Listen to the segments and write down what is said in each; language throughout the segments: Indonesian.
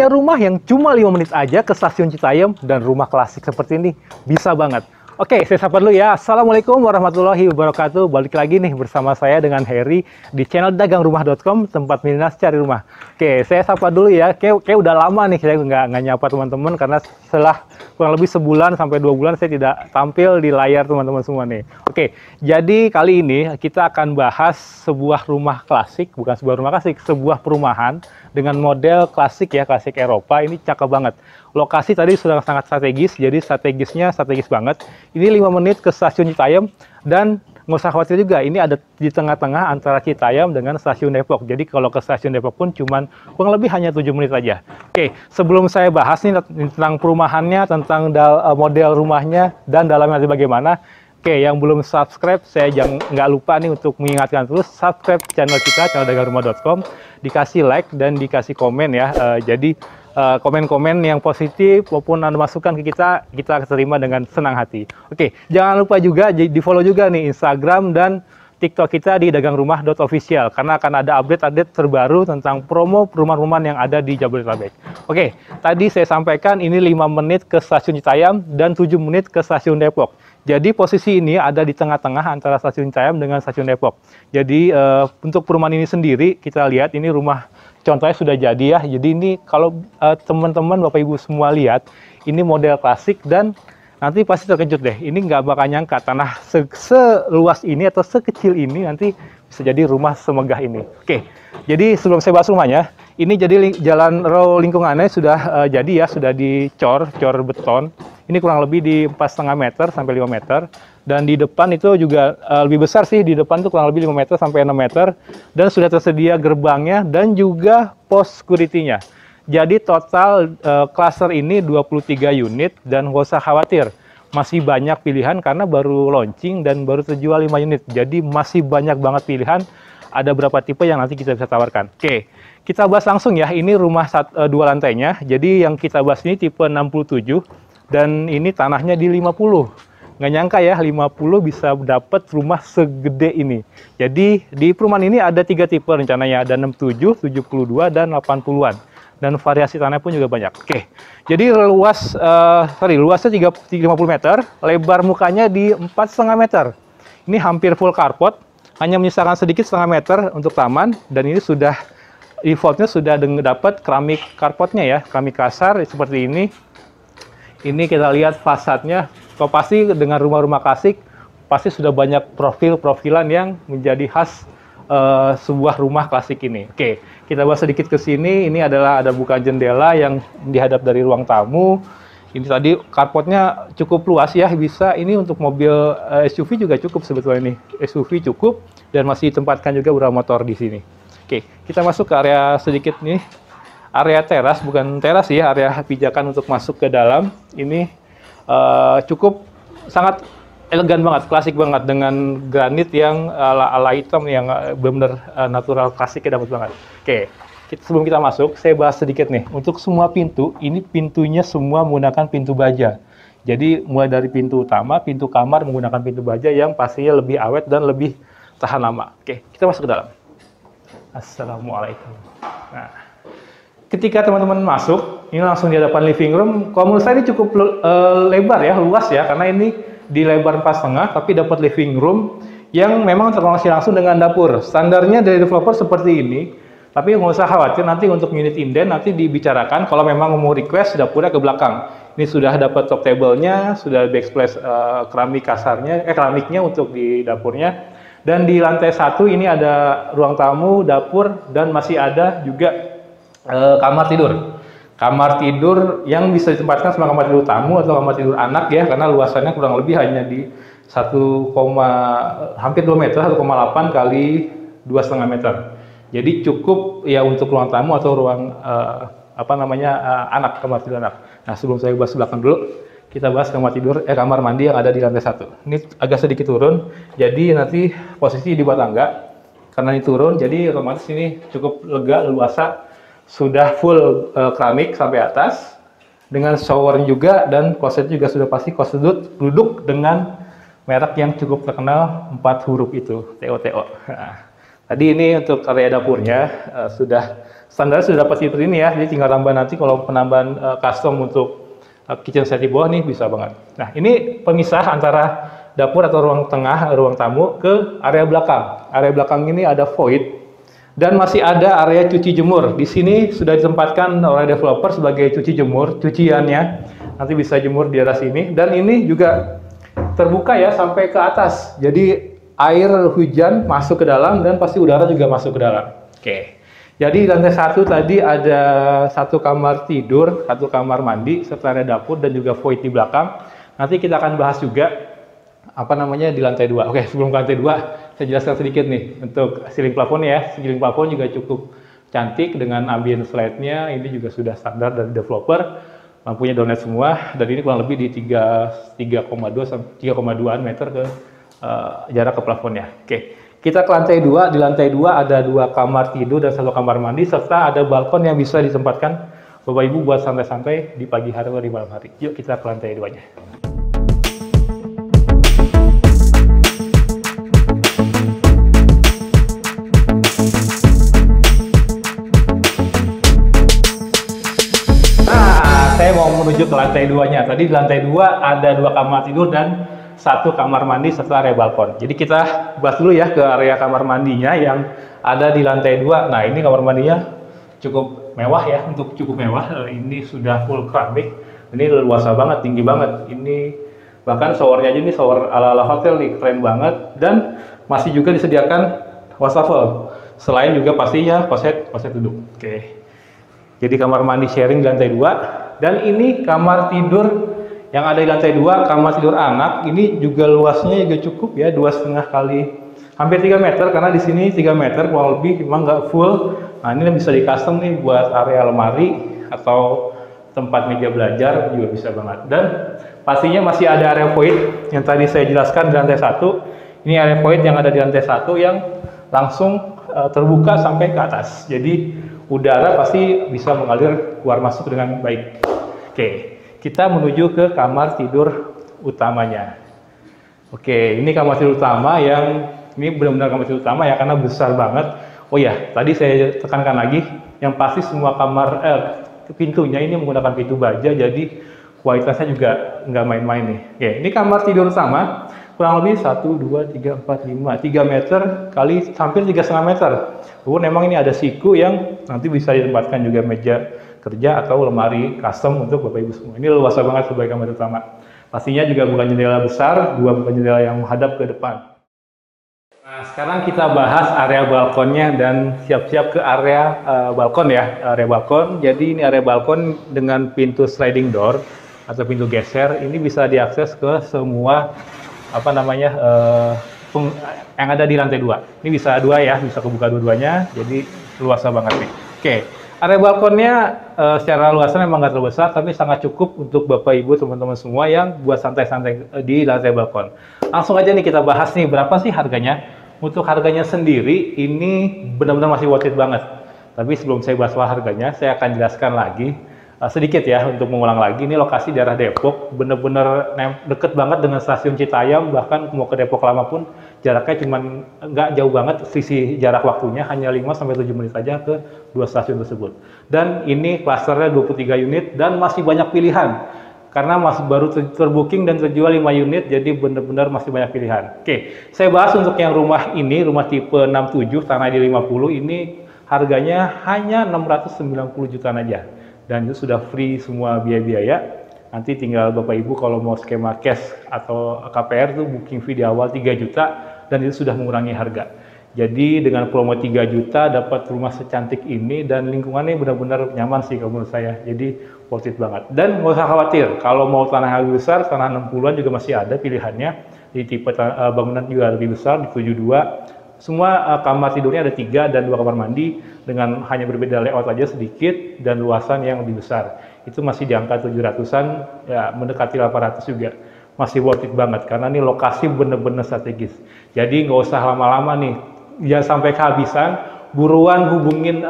Punya rumah yang cuma 5 menit aja ke stasiun Citayam dan rumah klasik seperti ini, bisa banget. Oke, saya sapa dulu ya. Assalamualaikum warahmatullahi wabarakatuh. Balik lagi nih bersama saya dengan Heri di channel dagangrumah.com, tempat Minas cari rumah. Oke, saya sapa dulu ya. Kayak udah lama nih saya nggak nyapa teman-teman karena setelah kurang lebih sebulan sampai 2 bulan saya tidak tampil di layar teman-teman semua nih. Oke, jadi kali ini kita akan bahas sebuah rumah klasik, bukan sebuah rumah klasik, sebuah perumahan dengan model klasik ya, klasik Eropa. Ini cakep banget. Lokasi tadi sudah sangat strategis, jadi strategisnya strategis banget. Ini 5 menit ke stasiun Citayam dan nggak usah khawatir juga, ini ada di tengah-tengah antara Citayam dengan stasiun Depok. Jadi kalau ke stasiun Depok pun cuman kurang lebih hanya 7 menit aja. Oke, sebelum saya bahas nih tentang perumahannya, tentang model rumahnya dan dalamnya bagaimana. Oke, yang belum subscribe, saya nggak lupa nih untuk mengingatkan terus subscribe channel kita, channel dagangrumah.com, dikasih like dan dikasih komen ya. Jadi komen-komen yang positif maupun Anda masukkan ke kita terima dengan senang hati. Oke, jangan lupa juga di-follow juga nih Instagram dan TikTok kita di dagangrumah.official karena akan ada update-update terbaru tentang promo perumahan-perumahan yang ada di Jabodetabek. Oke, tadi saya sampaikan ini 5 menit ke stasiun Citayam dan 7 menit ke stasiun Depok. Jadi posisi ini ada di tengah-tengah antara stasiun Citayam dengan stasiun Depok. Jadi untuk perumahan ini sendiri kita lihat ini rumah contohnya sudah jadi ya. Jadi ini kalau teman-teman Bapak Ibu semua lihat ini model klasik dan nanti pasti terkejut deh. Ini nggak bakal nyangka tanah seluas ini atau sekecil ini nanti bisa jadi rumah semegah ini. Oke, jadi sebelum saya bahas rumahnya, ini jadi jalan row lingkungannya sudah jadi ya, sudah dicor beton. Ini kurang lebih di 4,5 meter sampai 5 meter. Dan di depan itu juga lebih besar sih, di depan itu kurang lebih 5 meter sampai 6 meter. Dan sudah tersedia gerbangnya dan juga pos security-nya. Jadi total cluster ini 23 unit dan nggak usah khawatir. Masih banyak pilihan karena baru launching dan baru terjual 5 unit. Jadi masih banyak banget pilihan. Ada berapa tipe yang nanti kita bisa tawarkan. Oke, kita bahas langsung ya. Ini rumah 2 lantainya. Jadi yang kita bahas ini tipe 67 dan ini tanahnya di 50. Nggak nyangka ya 50 bisa dapat rumah segede ini. Jadi di perumahan ini ada 3 tipe rencananya. Ada 67, 72, dan 80-an. Dan variasi tanah pun juga banyak. Oke, jadi luasnya 50 meter, lebar mukanya di 4,5 meter. Ini hampir full carport, hanya menyisakan sedikit setengah meter untuk taman, dan ini sudah defaultnya sudah dapat keramik carportnya ya, keramik kasar seperti ini. Ini kita lihat fasadnya, kalau pasti dengan rumah-rumah klasik, pasti sudah banyak profilan yang menjadi khas sebuah rumah klasik ini. Oke, kita bahas sedikit ke sini. Ini adalah ada buka jendela yang dihadap dari ruang tamu. Ini tadi carportnya cukup luas ya, bisa ini untuk mobil SUV juga cukup sebetulnya nih. SUV cukup dan masih ditempatkan juga beberapa motor di sini. Oke, kita masuk ke area sedikit nih. Area teras, bukan teras ya, area pijakan untuk masuk ke dalam. Ini cukup sangat elegan banget, klasik banget dengan granit yang ala hitam yang benar-benar natural, klasiknya dapat banget. Oke, sebelum kita masuk, saya bahas sedikit nih. Untuk semua pintu, ini pintunya semua menggunakan pintu baja. Jadi mulai dari pintu utama, pintu kamar menggunakan pintu baja yang pastinya lebih awet dan lebih tahan lama. Oke, kita masuk ke dalam. Assalamualaikum. Nah, ketika teman-teman masuk, ini langsung di hadapan living room. Kalau menurut saya ini cukup lebar ya, luas ya, karena ini di lebar 4,5, tapi dapat living room yang memang terkoneksi langsung dengan dapur. Standarnya dari developer seperti ini, tapi nggak usah khawatir nanti untuk unit inden nanti dibicarakan kalau memang mau request dapurnya ke belakang. Ini sudah dapat top table-nya, sudah backsplash keramik kasarnya, keramiknya untuk di dapurnya. Dan di lantai 1 ini ada ruang tamu, dapur, dan masih ada juga kamar tidur. Kamar tidur yang bisa ditempatkan sebagai kamar tidur tamu atau kamar tidur anak ya, karena luasannya kurang lebih hanya di hampir 2 meter, 1,8 kali 2,5 meter. Jadi cukup ya untuk ruang tamu atau ruang anak, kamar tidur anak. Nah, sebelum saya bahas belakang dulu, kita bahas kamar mandi yang ada di lantai 1. Ini agak sedikit turun, jadi nanti posisi di bawah tangga. Karena ini turun, jadi otomatis ini cukup lega, leluasa. Sudah full keramik sampai atas dengan shower juga, dan kloset juga sudah pasti kloset duduk dengan merek yang cukup terkenal 4 huruf itu, TOTO. Nah, tadi ini untuk area dapurnya sudah standar sudah dapat seperti ini ya, jadi tinggal tambah nanti kalau penambahan custom untuk kitchen set di bawah nih bisa banget. Nah, ini pemisah antara dapur atau ruang tengah, ruang tamu ke area belakang. Area belakang ini ada void dan masih ada area cuci jemur. Di sini sudah ditempatkan oleh developer sebagai cuci jemur, cuciannya nanti bisa jemur di arah sini. Dan ini juga terbuka ya sampai ke atas. Jadi air hujan masuk ke dalam dan pasti udara juga masuk ke dalam. Oke. Jadi di lantai 1 tadi ada 1 kamar tidur, 1 kamar mandi, serta area dapur dan juga void di belakang. Nanti kita akan bahas juga apa namanya di lantai 2. Oke, sebelum ke lantai 2, saya jelaskan sedikit nih untuk ceiling plafon ya. Ceiling plafon juga cukup cantik dengan ambient slide-nya. Ini juga sudah standar dari developer. Lampunya downlight semua dan ini kurang lebih di 3,2 sampai 3,2 meter ke jarak ke plafonnya. Oke. Kita ke lantai 2, di lantai 2 ada 2 kamar tidur dan 1 kamar mandi, serta ada balkon yang bisa ditempatkan Bapak Ibu buat santai-santai di pagi hari atau di malam hari. Yuk kita ke lantai 2-nya. Nah, saya mau menuju ke lantai 2-nya. Tadi di lantai 2 ada 2 kamar tidur dan 1 kamar mandi serta area balkon. Jadi kita bahas dulu ya ke area kamar mandinya yang ada di lantai 2. Nah, ini kamar mandinya cukup mewah ya, untuk cukup mewah. Ini sudah full keramik. Ini luasa banget, tinggi banget. Ini bahkan showernya aja ini shower ala-ala hotel nih, keren banget. Dan masih juga disediakan wastafel. Selain juga pastinya kloset duduk. Oke. Jadi kamar mandi sharing di lantai 2. Dan ini kamar tidur yang ada di lantai 2, kamar tidur anak. Ini juga luasnya juga cukup ya, 2,5 kali hampir 3 meter, karena di sini 3 meter kurang lebih, memang nggak full. Nah, ini bisa di custom nih buat area lemari atau tempat meja belajar juga bisa banget. Dan pastinya masih ada area void yang tadi saya jelaskan di lantai 1. Ini area void yang ada di lantai 1 yang langsung terbuka sampai ke atas. Jadi udara pasti bisa mengalir keluar masuk dengan baik. Oke. Kita menuju ke kamar tidur utamanya. Oke, ini kamar tidur utama yang ini benar-benar kamar tidur utama ya, karena besar banget. Oh ya, tadi saya tekankan lagi, yang pasti semua kamar pintunya ini menggunakan pintu baja, jadi kualitasnya juga nggak main-main nih. Oke, ini kamar tidur utama kurang lebih 1, 2, 3, 4, 5, 3 meter kali hampir 3,5 meter. Memang ini ada siku yang nanti bisa ditempatkan juga meja kerja atau lemari custom untuk Bapak Ibu semua. Ini luas banget sebagai kamar utama. Pastinya juga bukan jendela besar, bukan jendela yang menghadap ke depan. Nah, sekarang kita bahas area balkonnya dan siap-siap ke area balkon ya, area balkon. Jadi ini area balkon dengan pintu sliding door atau pintu geser. Ini bisa diakses ke semua apa namanya yang ada di lantai 2. Ini bisa 2 ya, bisa kebuka dua-duanya. Jadi luas banget nih. Oke. Area balkonnya secara luasan memang nggak terlalu besar, tapi sangat cukup untuk Bapak Ibu teman-teman semua yang buat santai-santai di lantai balkon. Langsung aja nih kita bahas nih berapa sih harganya. Untuk harganya sendiri ini benar-benar masih worth it banget. Tapi sebelum saya bahas soal harganya, saya akan jelaskan lagi sedikit ya untuk mengulang lagi. Ini lokasi daerah Depok, benar-benar deket banget dengan stasiun Citayam. Bahkan mau ke Depok Lama pun jaraknya cuman nggak jauh banget, sisi jarak waktunya hanya 5-7 menit saja ke 2 stasiun tersebut. Dan ini klasternya 23 unit dan masih banyak pilihan karena masih baru terbooking dan terjual 5 unit, jadi benar-benar masih banyak pilihan. Oke, saya bahas untuk yang rumah ini, rumah tipe 67 tanah di 50, ini harganya hanya 690 jutaan aja. Dan itu sudah free semua biaya-biaya. Nanti tinggal Bapak Ibu kalau mau skema cash atau KPR tuh booking fee di awal 3 juta dan itu sudah mengurangi harga. Jadi dengan promo 3 juta dapat rumah secantik ini dan lingkungannya benar-benar nyaman sih kalau menurut saya. Jadi worth it banget. Dan nggak usah khawatir, kalau mau tanah yang lebih besar, tanah 60-an juga masih ada pilihannya. Di tipe bangunan juga lebih besar, di 72. Semua kamar tidurnya ada 3 dan 2 kamar mandi dengan hanya berbeda layout aja sedikit dan luasan yang lebih besar. Itu masih di angka 700-an, ya mendekati 800 juga. Masih worth it banget karena ini lokasi bener-bener strategis. Jadi nggak usah lama-lama nih, jangan sampai kehabisan. Buruan hubungin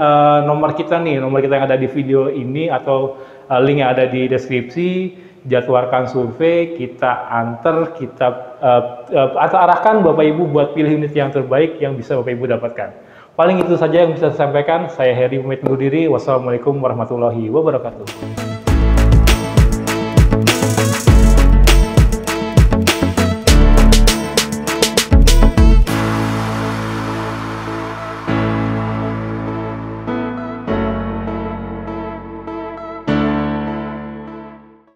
nomor kita nih, nomor kita yang ada di video ini atau link yang ada di deskripsi. Jadwalkan survei, kita antar, kita atau arahkan Bapak Ibu buat pilih unit yang terbaik yang bisa Bapak Ibu dapatkan. Paling itu saja yang bisa saya sampaikan. Saya Heri pamit undur diri. Wassalamualaikum warahmatullahi wabarakatuh.